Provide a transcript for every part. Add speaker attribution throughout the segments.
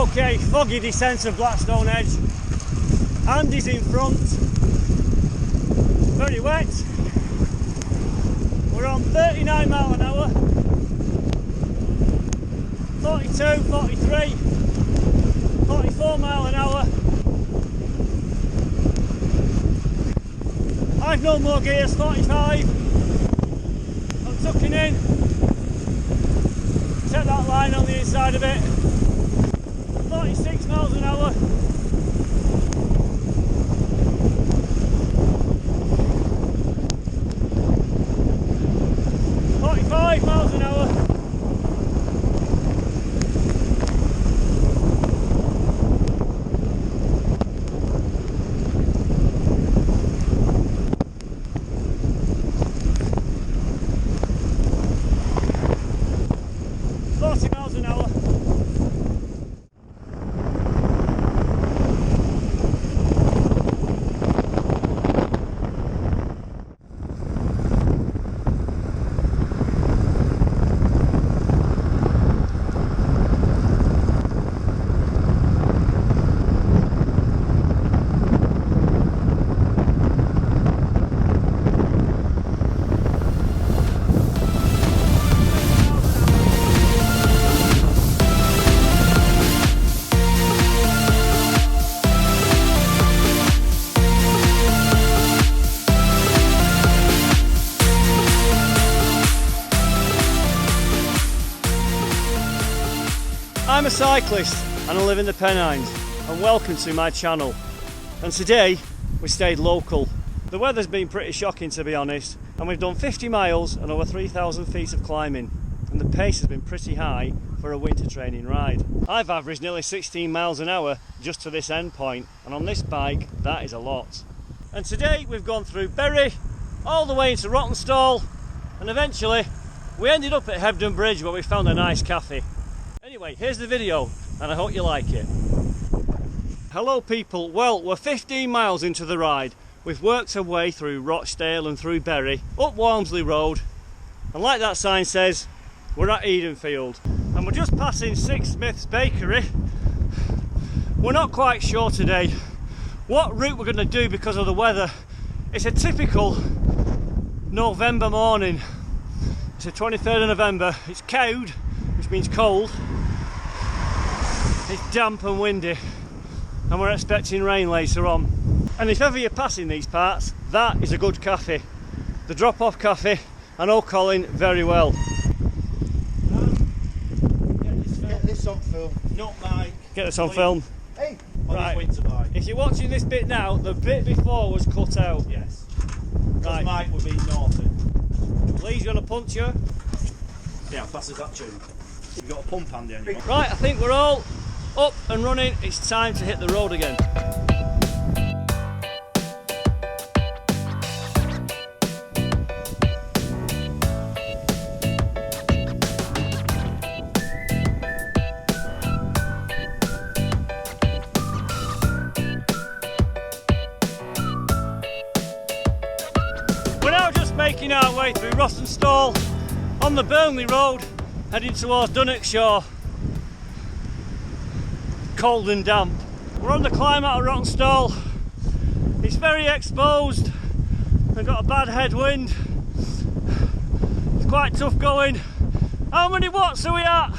Speaker 1: Okay, foggy descent of Blackstone Edge. Andy's in front. Very wet. We're on 39 mile an hour. 42, 43, 44 mile an hour. I've no more gears, 45. I'm tucking in. Set that line on the inside of it. 46 miles an hour. Miles an hour. I'm a cyclist and I live in the Pennines, and welcome to my channel. And today we stayed local. The weather's been pretty shocking, to be honest, and we've done 50 miles and over 3,000 feet of climbing, and the pace has been pretty high for a winter training ride. I've averaged nearly 16 miles an hour just to this end point, and on this bike that is a lot. And today we've gone through Bury all the way into Rottenstall, and eventually we ended up at Hebden Bridge where we found a nice cafe. Anyway, here's the video and I hope you like it. Hello people, well, we're 15 miles into the ride. We've worked our way through Rochdale and through Bury, up Walmsley Road, and like that sign says, we're at Edenfield. And we're just passing Six Smith's Bakery. We're not quite sure today what route we're going to do because of the weather. It's a typical November morning. It's the 23rd of November. It's cowed, which means cold. It's damp and windy, and we're expecting rain later on. And if ever you're passing these parts, that is a good cafe. The drop-off cafe, I know Colin very well.
Speaker 2: Get this on film, not Mike.
Speaker 1: Get this on film.
Speaker 2: Hey,
Speaker 1: right.
Speaker 2: Winter bike.
Speaker 1: If you're watching this bit now, the bit before was cut out.
Speaker 2: Yes.
Speaker 1: Right.
Speaker 2: Mike would be naughty.
Speaker 1: Lee's gonna punch you.
Speaker 2: Yeah, passes that tune. You've got a pump handy on you.
Speaker 1: Right, I think we're all up and running. It's time to hit the road again. We're now just making our way through Rottenstall on the Burnley Road, heading towards Dunnockshaw. Cold and damp. We're on the climb out of Rottenstall. It's very exposed. I've got a bad headwind. It's quite tough going. How many watts are we at?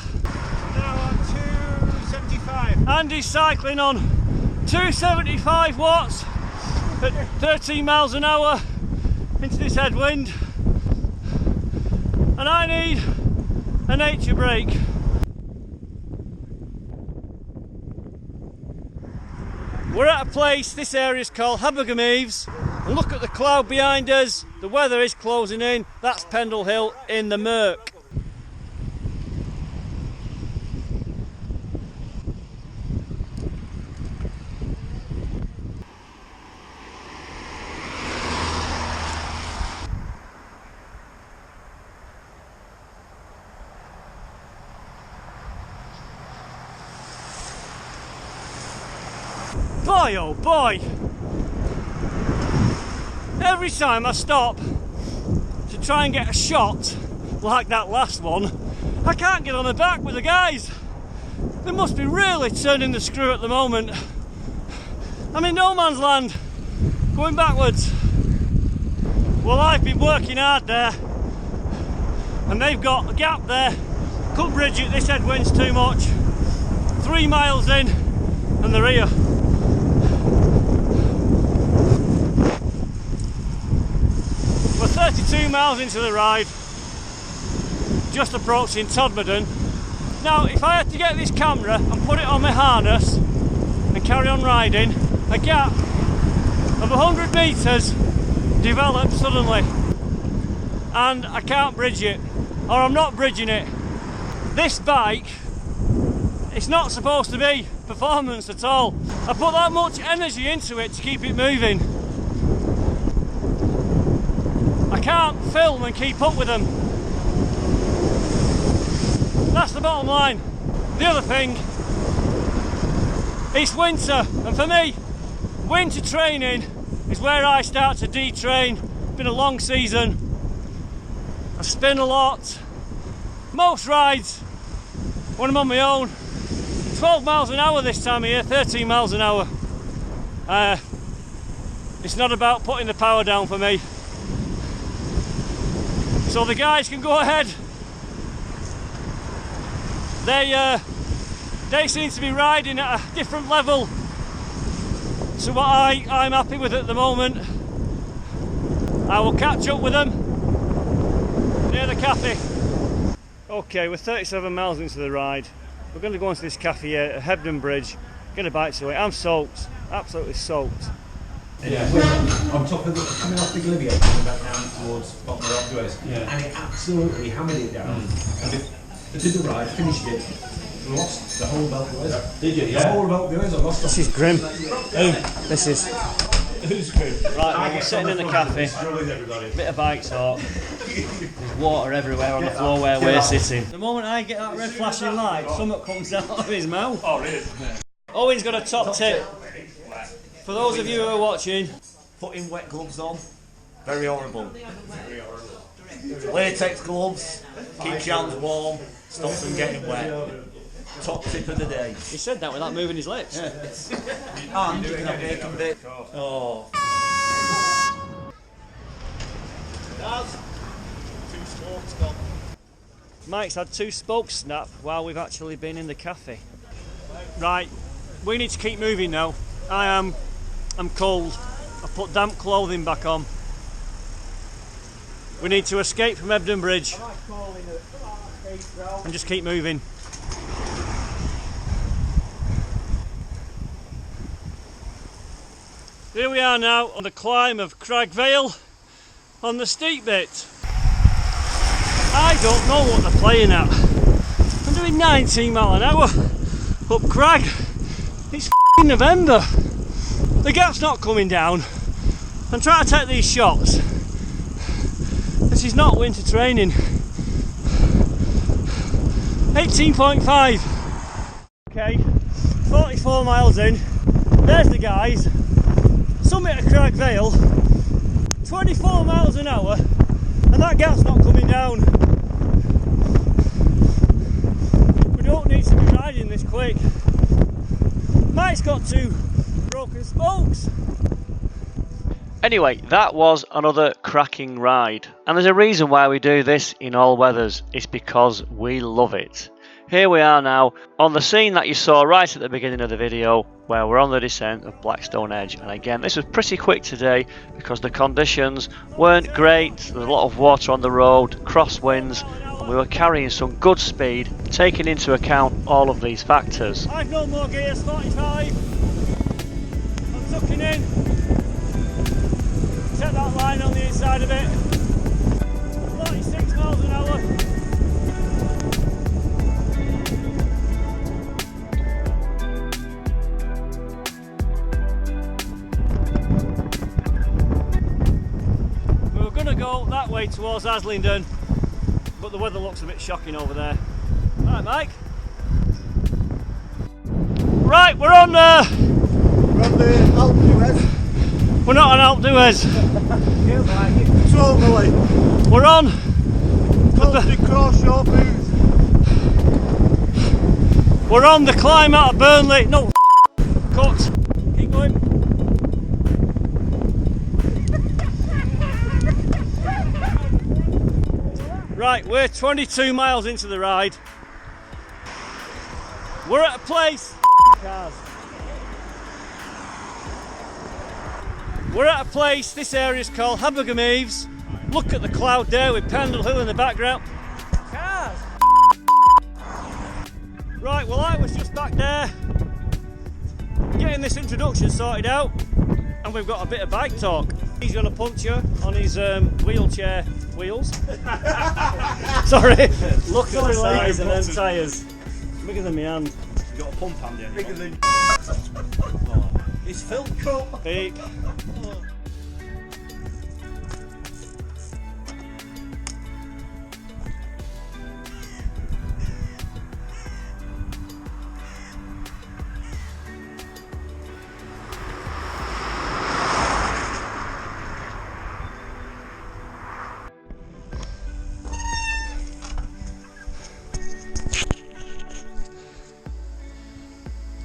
Speaker 2: Now on 275.
Speaker 1: Andy's cycling on 275 watts at 13 miles an hour into this headwind. And I need a nature break. We're at a place, this area is called Habergham Eaves, and look at the cloud behind us. The weather is closing in. That's Pendle Hill in the murk. Boy oh boy, every time I stop to try and get a shot like that last one, I can't get on the back with the guys. They must be really turning the screw at the moment. I'm in no man's land, going backwards. Well, I've been working hard there, and they've got a gap there. Couldn't bridge it, this headwind's too much. 3 miles in, and they're here. We're 32 miles into the ride, just approaching Todmorden. Now, if I had to get this camera and put it on my harness and carry on riding, a gap of 100 metres develops suddenly, and I can't bridge it, or I'm not bridging it. This bike, it's not supposed to be performance at all. I put that much energy into it to keep it moving. I can't film and keep up with them. That's the bottom line. The other thing, it's winter, and for me, winter training is where I start to detrain. It's been a long season. I spin a lot. Most rides, when I'm on my own, 12 miles an hour this time of year, 13 miles an hour. It's not about putting the power down for me. So the guys can go ahead. They seem to be riding at a different level to what I'm happy with at the moment. I will catch up with them near the cafe. Okay, we're 37 miles into the ride. We're going to go into this cafe here at Hebden Bridge, get a bite to it. I'm soaked, absolutely soaked.
Speaker 3: Yeah, we're on top of coming off the Glivier, coming back down towards bottom of the Rock Dwellers, and it absolutely hammered it down. And I did the ride, finished it, lost the whole belt of Dwellers. Did you? Yeah. The whole belt of Dwellers, I lost.
Speaker 1: This is grim. This is.
Speaker 3: Who's grim?
Speaker 1: Right, we're sitting in the cafe, bit of bike talk. There's water everywhere on the floor where we're sitting. The moment I get that red flashing light, something comes out of his mouth. Oh, really? Owen's got a top tip. For those of you who are watching,
Speaker 2: Putting wet gloves on, very horrible. Latex gloves, keeps your hands warm, stops them getting wet. Top tip of the day.
Speaker 1: he said that without moving his lips.
Speaker 2: And you can have bacon bit. Oh. Two spokes gone.
Speaker 1: Mike's had 2 spokes snap while we've actually been in the cafe. Right, we need to keep moving now. I'm cold. I've put damp clothing back on. We need to escape from Hebden Bridge and just keep moving. Here we are now on the climb of Crag Vale on the steep bit. I don't know what they're playing at. I'm doing 19 mile an hour up Crag. It's f***ing November. The gap's not coming down. I'm trying to take these shots. This is not winter training. 18.5. Okay, 44 miles in. There's the guys. Summit of Crag Vale. 24 miles an hour, and that gap's not coming down. We don't need to be riding this quick. Mike's got 2 broken spokes.
Speaker 4: Anyway, that was another cracking ride, and there's a reason why we do this in all weathers. It's because we love it. Here we are now on the scene that you saw right at the beginning of the video, where we're on the descent of Blackstone Edge. And again, this was pretty quick today because the conditions weren't great. There's a lot of water on the road, crosswinds, and we were carrying some good speed, taking into account all of these factors.
Speaker 1: I've no more gears, 45. I'm tucking in. Set that line on the inside of it. 46 miles an hour. We were going to go that way towards Aslington, but the weather looks a bit shocking over there. Right, Mike. Right, we're on
Speaker 5: the Alpe d'Huez.
Speaker 1: We're not on Alpe d'Huez.
Speaker 5: Totally.
Speaker 1: We're on
Speaker 5: Closely cross your boots.
Speaker 1: We're on the climb out of Burnley. No, cut. Keep going. Right, we're 22 miles into the ride. We're at a place. Cars. We're at a place, this area is called Habergham Eaves. Look at the cloud there with Pendle Hill in the background. Cars. Right, well I was just back there getting this introduction sorted out, and we've got a bit of bike talk. He's going to puncture on his wheelchair wheels. Sorry. Look at the size of them tyres. Bigger than my hand.
Speaker 2: You got a pump hand in.
Speaker 5: Bigger than
Speaker 2: It's Phil Cup.
Speaker 1: Beep.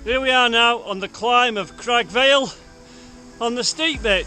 Speaker 1: Here we are now on the climb of Crag Vale on the steep bit.